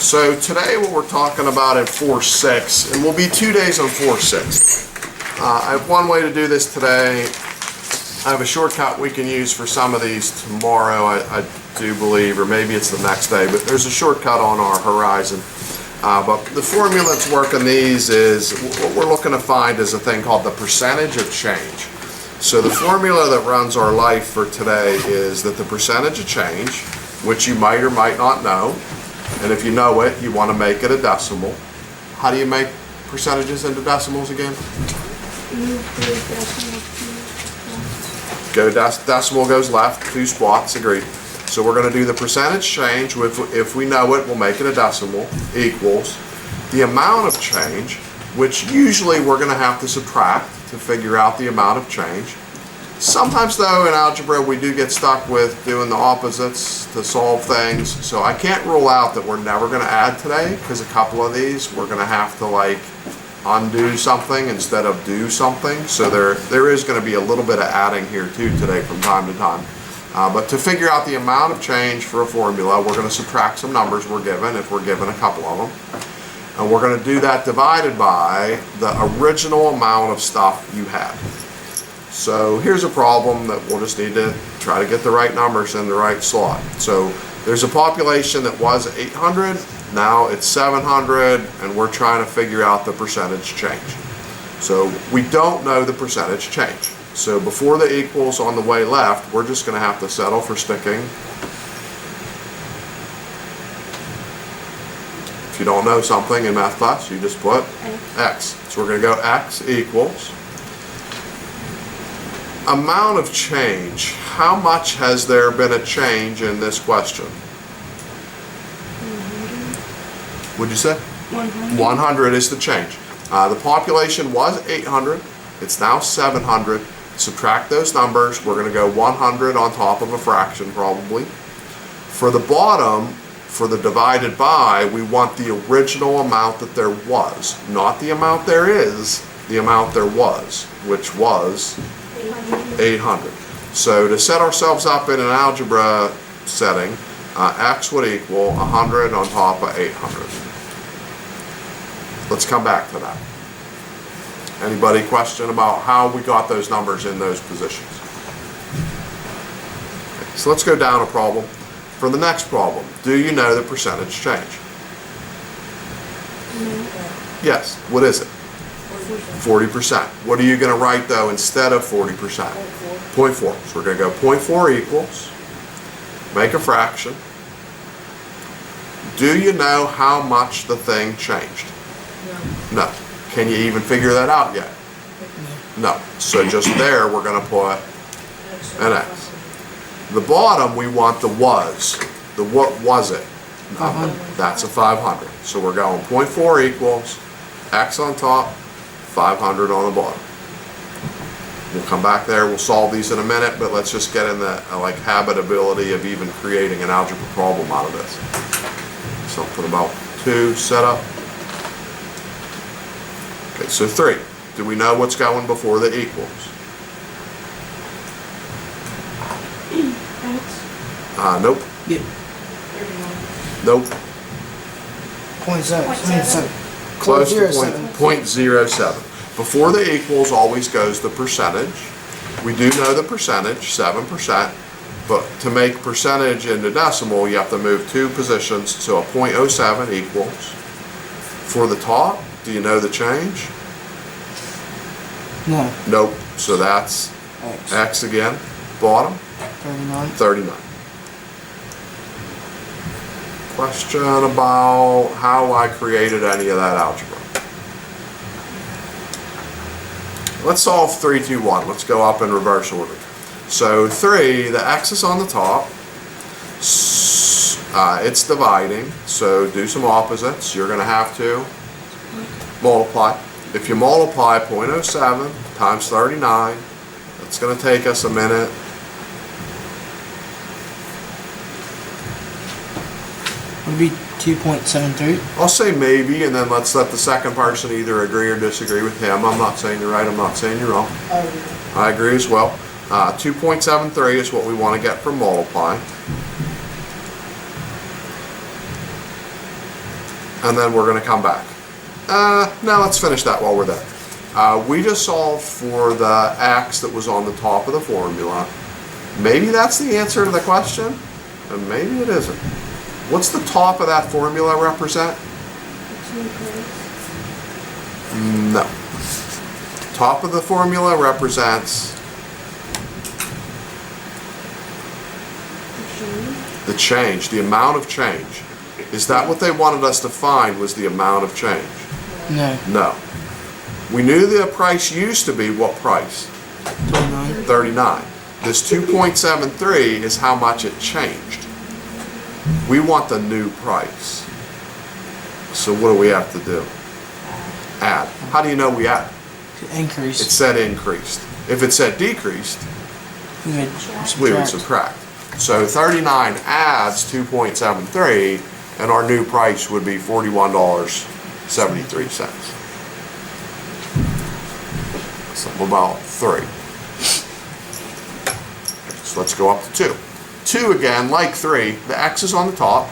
So today what we're talking about in 4.6, and we'll be 2 days on 4.6. I have one way to do this today. I have a shortcut we can use for some of these tomorrow, I do believe, or maybe it's the next day, but there's a shortcut on our horizon. But the formula that's working these is, what we're looking to find is a thing called the percentage of change. So the formula that runs our life for today is that the percentage of change, which you might or might not know, and if you know it, you want to make it a decimal. How do you make percentages into decimals again? Decimal goes left, 2 spots, agreed. So we're going to do the percentage change, if we know it, we'll make it a decimal, equals the amount of change, which usually we're going to have to subtract to figure out the amount of change. Sometimes though in algebra we do get stuck with doing the opposites to solve things, so I can't rule out that we're never going to add today, because a couple of these we're going to have to like undo something instead of do something, so there is going to be a little bit of adding here too today from time to time. But to figure out the amount of change for a formula, we're going to subtract some numbers we're given, if we're given a couple of them. And we're going to do that divided by the original amount of stuff you had. So here's a problem that we'll just need to try to get the right numbers in the right slot. So there's a population that was 800, now it's 700, and we're trying to figure out the percentage change. So we don't know the percentage change. So before the equals on the way left, we're just going to have to settle for sticking. If you don't know something in math class, you just put x. So we're going to go x equals amount of change. How much has there been a change in this question? What'd you say? 100. 100 is the change. The population was 800. It's now 700. Subtract those numbers. We're going to go 100 on top of a fraction probably. For the bottom, for the divided by, we want the original amount that there was. Not the amount there is, the amount there was, which was 800. So to set ourselves up in an algebra setting, x would equal 100 on top of 800. Let's come back to that. Anybody question about how we got those numbers in those positions? Okay, so let's go down a problem. For the next problem, do you know the percentage change? Yes. What is it? 40%. What are you going to write though instead of 40%? 0.4. So we're going to go 0.4 equals, make a fraction. Do you know how much the thing changed? No. Can you even figure that out yet? No. So just there we're going to put an x. The bottom we want the was. The what was it? That's a 500. So we're going 0.4 equals x on top, 500 on the bottom. We'll come back there, we'll solve these in a minute, but let's just get in the habitability of even creating an algebra problem out of this. Something about 2 setup. Okay, so 3. Do we know what's going before the equals? Nope. Yeah. Nope. 0.7. Close to 0.07. Before the equals always goes the percentage. We do know the percentage, 7%, but to make percentage into decimal, you have to move 2 positions, so a 0.07 equals. For the top, do you know the change? No. Nope. So that's x again. Bottom? 39. Question about how I created any of that algebra. Let's solve 3, 2, 1. Let's go up in reverse order. So 3, the x is on the top. It's dividing, so do some opposites. You're going to have to multiply. If you multiply 0.07 times 39, that's going to take us a minute. Would be 2.73. I'll say maybe, and then let's let the second person either agree or disagree with him. I'm not saying you're right, I'm not saying you're wrong. I agree as well. 2.73 is what we want to get from multiplying. and then we're going to come back. No, let's finish that while we're there. We just solved for the x that was on the top of the formula. Maybe that's the answer to the question, and maybe it isn't. What's the top of that formula represent? No. Top of the formula represents the change, the amount of change. Is that what they wanted us to find, was the amount of change? No. No. We knew the price used to be what price? 39. 39. This 2.73 is how much it changed. We want the new price. So what do we have to do? Add. How do you know we add? Increase. It said increased. If it said decreased, we would subtract. So 39 adds 2.73, and our new price would be $41.73. Something about 3. So let's go up to 2. 2 again, like 3, the x is on the top,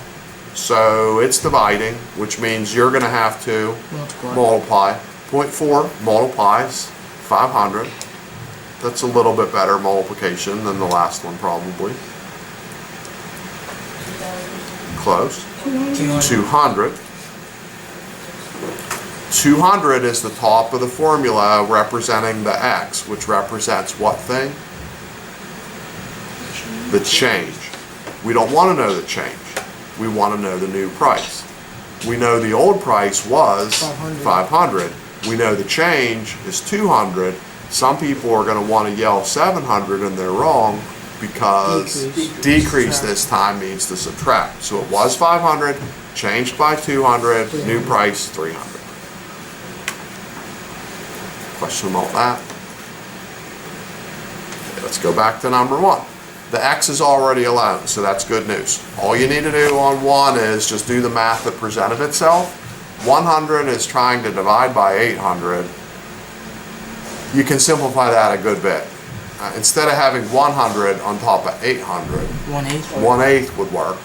so it's dividing, which means you're going to have to multiply. 0.4 multiplies 500. That's a little bit better multiplication than the last one probably. Close. 200. 200 is the top of the formula representing the x, which represents what thing? The change. We don't want to know the change. We want to know the new price. We know the old price was 500. We know the change is 200. Some people are going to want to yell 700, and they're wrong, because decrease this time means to subtract. So it was 500, changed by 200, new price 300. Question about that? Okay, let's go back to number 1. The x is already alone, so that's good news. All you need to do on 1 is just do the math that presented itself. 100 is trying to divide by 800. You can simplify that a good bit. Instead of having 100 on top of 800, 1/8 would work.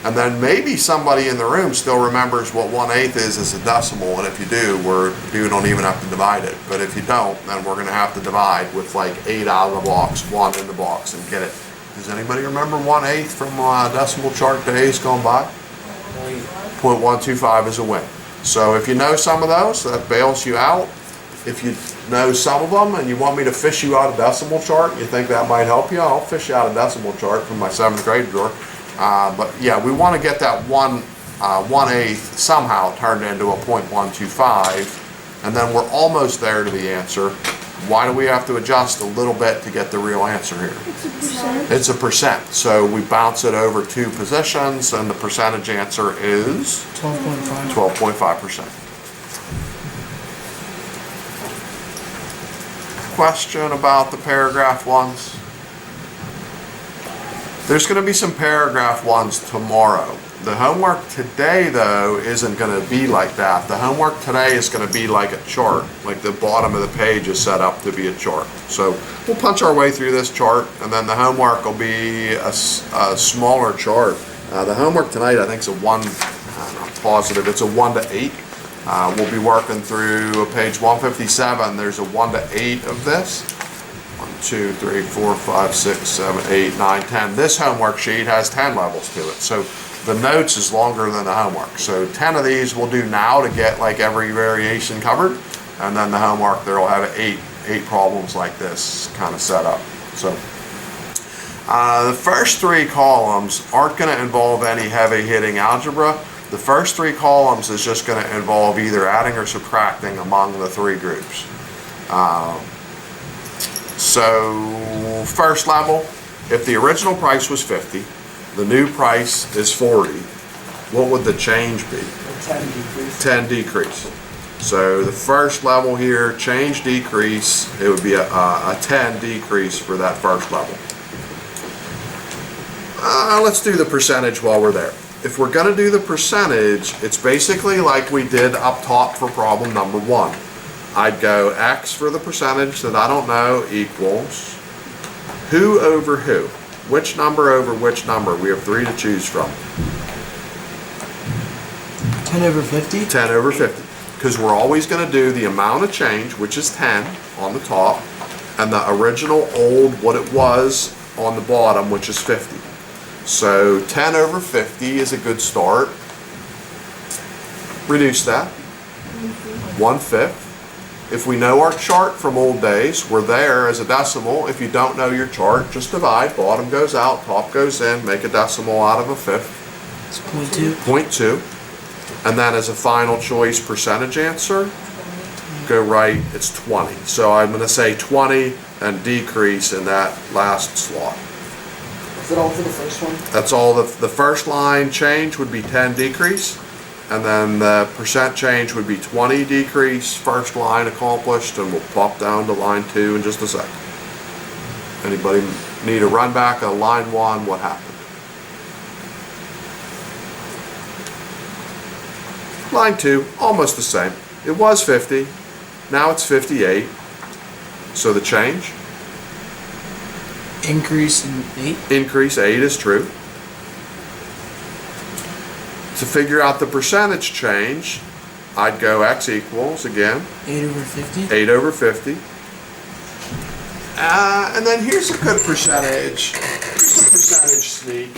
And then maybe somebody in the room still remembers what 1/8 is as a decimal, and if you do, you don't even have to divide it. But if you don't, then we're going to have to divide with like 8 out of the box, 1 in the box, and get it. Does anybody remember 1/8 from decimal chart days gone by? 0.125 is a win. So if you know some of those, that bails you out. If you know some of them and you want me to fish you out a decimal chart, you think that might help you, I'll fish you out a decimal chart from my 7th grade drawer. But yeah, we want to get that 1/8 somehow turned into a 0.125, and then we're almost there to the answer. Why do we have to adjust a little bit to get the real answer here? It's a percent. It's a percent. So we bounce it over 2 positions, and the percentage answer is 12.5. 12.5%. Question about the paragraph ones? There's going to be some paragraph ones tomorrow. The homework today, though, isn't going to be like that. The homework today is going to be like a chart, like the bottom of the page is set up to be a chart. So we'll punch our way through this chart, and then the homework will be a smaller chart. The homework tonight, I think, is a 1, I'm not positive, it's a 1 to 8. We'll be working through page 157. There's a 1 to 8 of this. 1, 2, 3, 4, 5, 6, 7, 8, 9, 10. This homework sheet has 10 levels to it. So the notes is longer than the homework. So 10 of these we'll do now to get like every variation covered. And then the homework, there will have 8 problems like this kind of set up. So the first 3 columns aren't going to involve any heavy hitting algebra. The first 3 columns is just going to involve either adding or subtracting among the 3 groups. So first level, if the original price was 50, the new price is 40, what would the change be? 10 decrease. 10 decrease. So the first level here, change decrease, it would be a 10 decrease for that first level. Let's do the percentage while we're there. If we're going to do the percentage, it's basically like we did up top for problem number 1. I'd go x for the percentage that I don't know equals who over who. Which number over which number? We have 3 to choose from. 10 over 50? 10 over 50. Because we're always going to do the amount of change, which is 10 on the top, and the original old, what it was on the bottom, which is 50. So 10 over 50 is a good start. Reduce that. 1/5. If we know our chart from old days, we're there as a decimal. If you don't know your chart, just divide. Bottom goes out, top goes in, make a decimal out of a fifth. It's 0.2. 0.2. And then as a final choice percentage answer, go right, it's 20. So I'm going to say 20 and decrease in that last slot. Is that all for the first one? That's all. The first line change would be 10 decrease, and then the percent change would be 20 decrease, first line accomplished, and we'll pop down to line 2 in just a second. Anybody need a run back of line 1, what happened? Line 2, almost the same. It was 50, now it's 58. So the change? Increase in 8. Increase 8 is true. To figure out the percentage change, I'd go x equals, again, 8 over 50. 8 over 50. And then here's a good percentage. Here's a percentage sneak.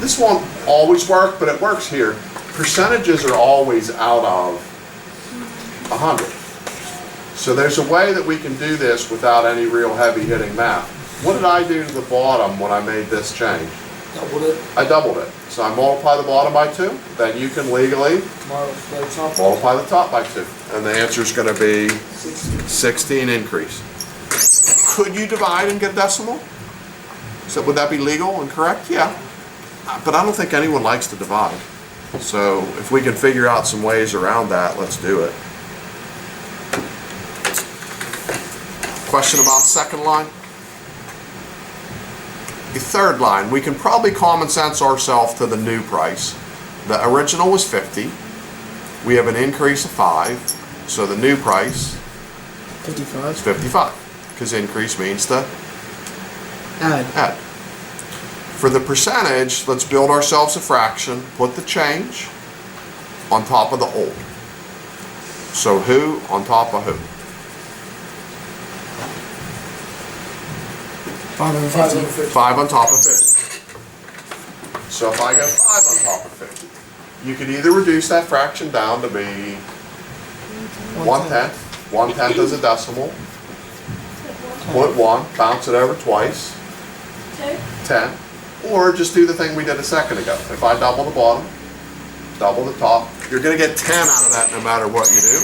This won't always work, but it works here. Percentages are always out of 100. So there's a way that we can do this without any real heavy hitting math. What did I do to the bottom when I made this change? Doubled it. I doubled it. So I multiply the bottom by 2, then you can legally multiply the top by 2. And the answer is going to be 16 increase. Could you divide and get a decimal? So would that be legal and correct? Yeah. But I don't think anyone likes to divide. So if we can figure out some ways around that, let's do it. Question about second line? The third line, we can probably common sense ourselves to the new price. The original was 50. We have an increase of 5. So the new price 55. is 55. Because increase means to add. For the percentage, let's build ourselves a fraction. Put the change on top of the old. So who on top of who? 5 over 50. 5 on top of 50. So if I go 5 on top of 50, you could either reduce that fraction down to be 1/10. 1/10 is a decimal. 0.1, bounce it over twice. 10. Or just do the thing we did a second ago. If I double the bottom, double the top, you're going to get 10 out of that no matter what you do.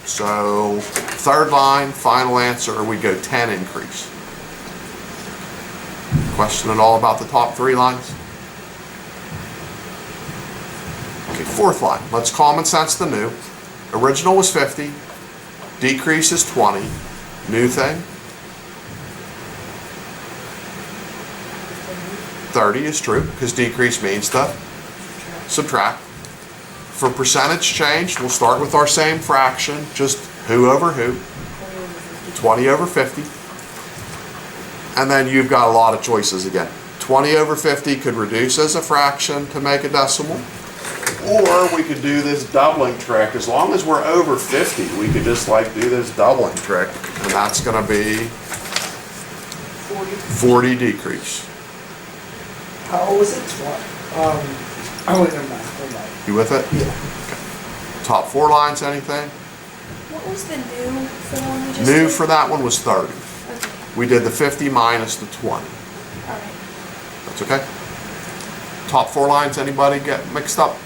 So third line, final answer, we go 10 increase. Question at all about the top 3 lines? Okay, fourth line. Let's common sense the new. Original was 50. Decrease is 20. New thing? 30 is true, because decrease means to subtract. For percentage change, we'll start with our same fraction, just who over who. 20 over 50. And then you've got a lot of choices again. 20 over 50 could reduce as a fraction to make a decimal. Or we could do this doubling trick. As long as we're over 50, we could just like do this doubling trick. And that's going to be 40 decrease. How was it? I went in math. You with it? Yeah. Top 4 lines, anything? What was the new for the one we just New did? for that one was 30. Okay, We did the 50 minus the 20. alright. That's okay. Top 4 lines, anybody get mixed up?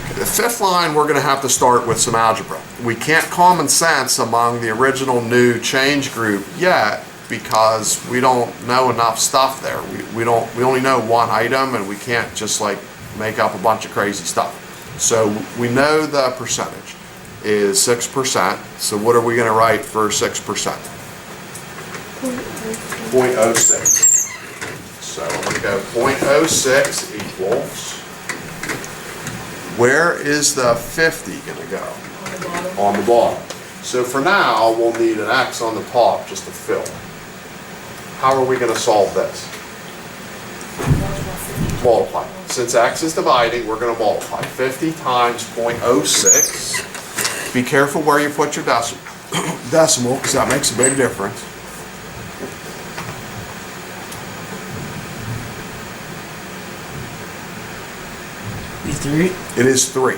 Okay, the fifth line, we're going to have to start with some algebra. We can't common sense among the original new change group yet because we don't know enough stuff there. We only know one item and we can't just like make up a bunch of crazy stuff. So we know the percentage is 6%. So what are we going to write for 6%? 0.06. So I'm going to go 0.06 equals, where is the 50 going to go? On the bottom. So for now, we'll need an X on the top just to fill. How are we going to solve this? multiply. Since x is dividing, we're going to multiply. 50 times 0.06. Be careful where you put your decimal, because that makes a big difference. Be 3. It is 3.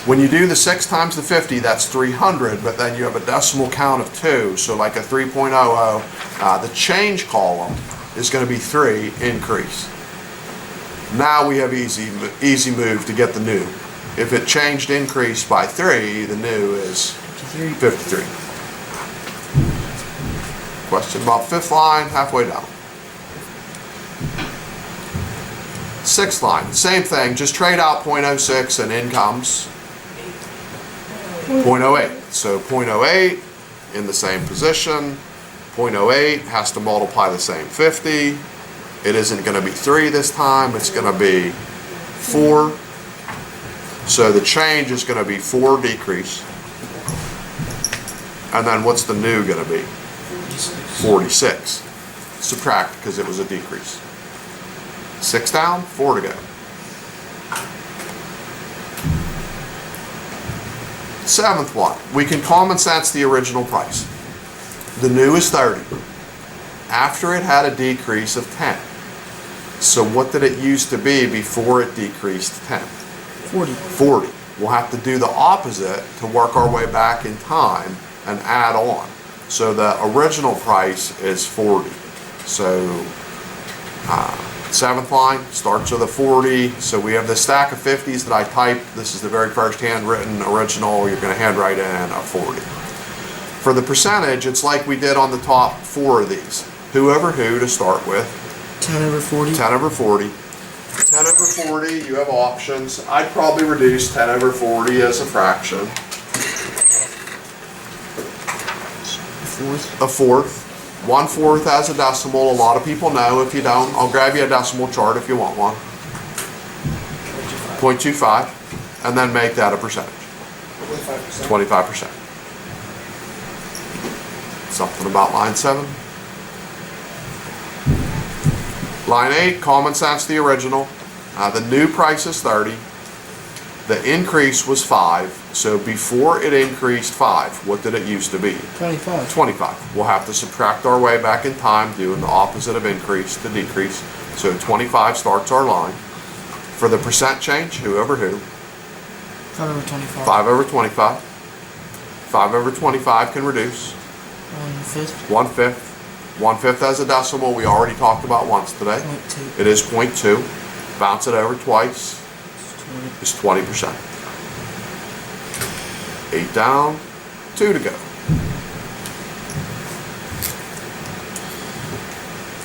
When you do the 6 times the 50, that's 300, but then you have a decimal count of 2, so like a 3.00. The change column is going to be 3, increase. Now we have easy move to get the new. If it changed increase by 3, the new is 53. Question about 5th line, halfway down. 6th line, same thing, just trade out 0.06 and in comes 0.08. So 0.08 in the same position. 0.08 has to multiply the same 50. It isn't going to be 3 this time, it's going to be 4. So the change is going to be 4 decrease. And then what's the new going to be? 46. Subtract because it was a decrease. 6 down, 4 to go. 7th one, we can common sense the original price. The new is 30. After it had a decrease of 10. So what did it used to be before it decreased 10? 40. 40. We'll have to do the opposite to work our way back in time and add on. So the original price is 40. So 7th line starts with a 40. So we have the stack of 50s that I typed. This is the very first handwritten original. You're going to handwrite in a 40. For the percentage, it's like we did on the top 4 of these. Who over who to start with? 10 over 40. 10 over 40. 10 over 40, you have options. I'd probably reduce 10 over 40 as a fraction. Fourth. A fourth. 1/4 as a decimal. A lot of people know. If you don't, I'll grab you a decimal chart if you want one. 0.25. And then make that a percentage. 25%. Something about line 7. Line 8, common sense the original. The new price is 30. The increase was 5. So before it increased 5, what did it used to be? 25. 25. We'll have to subtract our way back in time, doing the opposite of increase to decrease. So 25 starts our line. For the percent change, who over who? 5 over 25. 5 over 25. 5 over 25 can reduce. 1/5. 1/5. 1/5 as a decimal, we already talked about once today. 0.2. It is 0.2. Bounce it over twice. Is 20%. 8 down, 2 to go.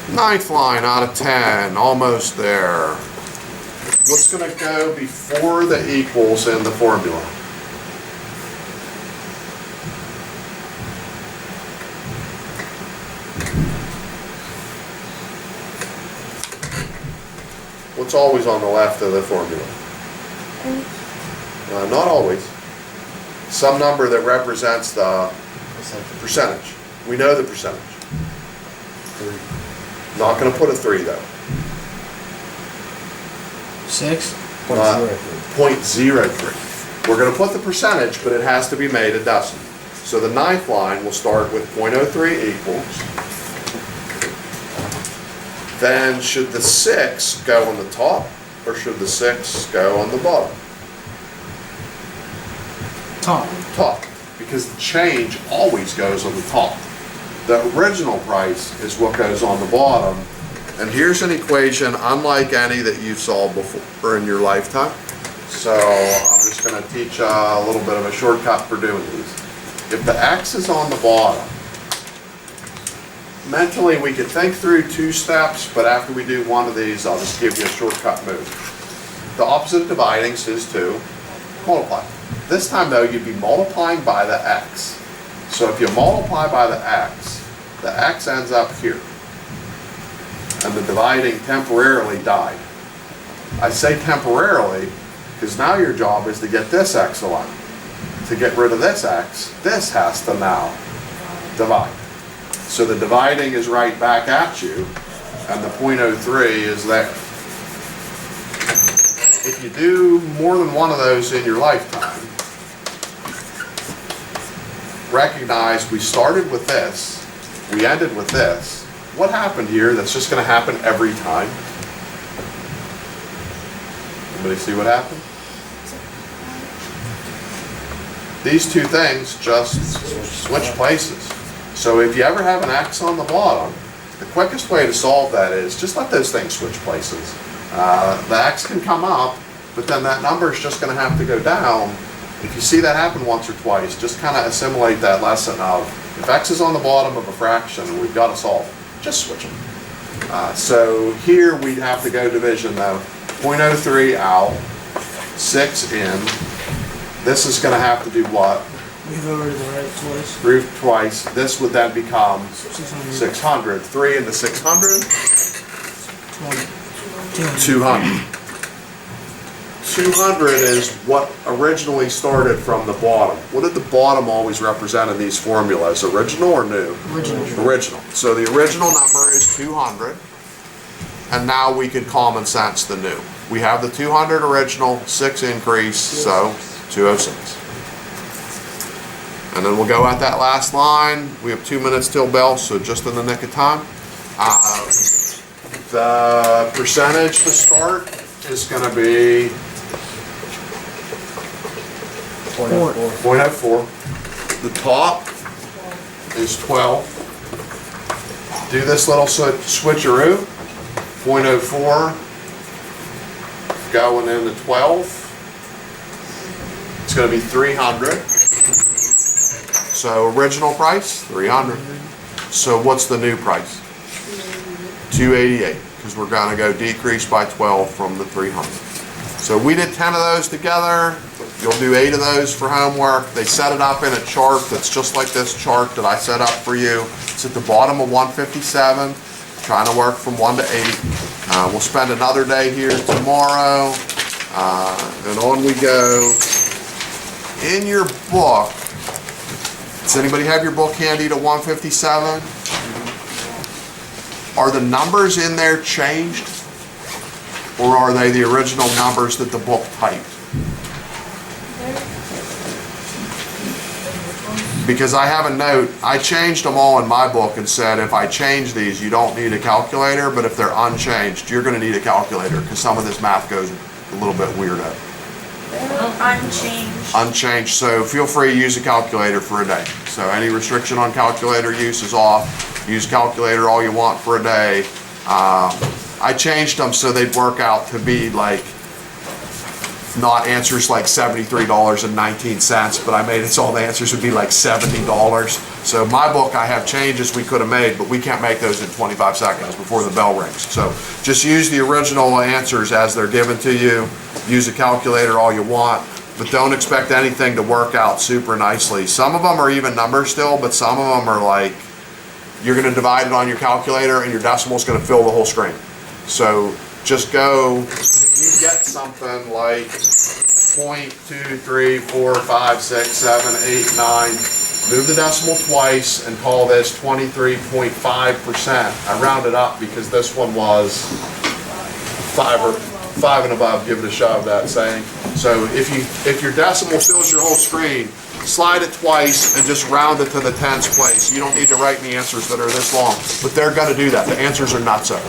9th line out of 10, almost there. What's going to go before the equals in the formula? What's always on the left of the formula? Not always. Some number that represents the percentage. We know the percentage. Not going to put a 3 though. 6. 0.03. We're going to put the percentage, but it has to be made a decimal. So the 9th line will start with 0.03 equals. Then should the 6 go on the top or should the 6 go on the bottom? Top. Top, because the change always goes on the top. The original price is what goes on the bottom. And here's an equation unlike any that you've solved before in your lifetime. So I'm just going to teach a little bit of a shortcut for doing these. If the x is on the bottom, mentally we could think through 2 steps, but after we do one of these, I'll just give you a shortcut move. The opposite of dividing is to multiply. This time though, you'd be multiplying by the x. So if you multiply by the x ends up here. And the dividing temporarily died. I say temporarily because now your job is to get this x aligned. To get rid of this x, this has to now divide. So the dividing is right back at you, and the .03 is there. If you do more than one of those in your lifetime, recognize we started with this, we ended with this. What happened here that's just going to happen every time? Anybody see what happened? These two things just switch places. So if you ever have an X on the bottom, the quickest way to solve that is just let those things switch places. The X can come up, but then that number is just going to have to go down. If you see that happen once or twice, just kind of assimilate that lesson of if X is on the bottom of a fraction, we've got to solve, just switch them. So here we'd have to go division though. .03 out, 6 in. This is going to have to do what? Move over to the right twice. Root twice. This would then become 600. 600. 3 into 600? 20. 200. 200 is what originally started from the bottom. What did the bottom always represent in these formulas? Original or new? Original. Original. So the original number is 200. And now we can common sense the new. We have the 200 original, 6 increase, so 206. And then we'll go at that last line. We have 2 minutes till bell, so just in the nick of time. The percentage to start is going to be 0.04. The top is 12. Do this little switcheroo. 0.04 going into 12. It's going to be 300. So original price, 300. So what's the new price? 288, because we're going to go decrease by 12 from the 300. So we did 10 of those together. You'll do 8 of those for homework. They set it up in a chart that's just like this chart that I set up for you. It's at the bottom of 157, trying to work from 1 to 8. We'll spend another day here tomorrow, and on we go. In your book, does anybody have your book handy to 157? Are the numbers in there changed? Or are they the original numbers that the book typed? Because I have a note, I changed them all in my book and said if I change these, you don't need a calculator, but if they're unchanged, you're going to need a calculator because some of this math goes a little bit weirdo. Unchanged. Unchanged, so feel free to use a calculator for a day. So any restriction on calculator use is off. Use calculator all you want for a day. I changed them so they'd work out to be like not answers like $73.19, but I made it so all the answers would be like $70. So my book, I have changes we could have made, but we can't make those in 25 seconds before the bell rings. So just use the original answers as they're given to you. Use a calculator all you want, but don't expect anything to work out super nicely. Some of them are even numbers still, but some of them are like, you're going to divide it on your calculator and your decimal is going to fill the whole screen. So just go, if you get something like 0.2345678 move the decimal twice and call this 23.5%. I rounded up because this one was 5 and above, give it a shove, that saying. So if your decimal fills your whole screen, slide it twice and just round it to the tens place. You don't need to write me answers that are this long, but they're going to do that. The answers are not so.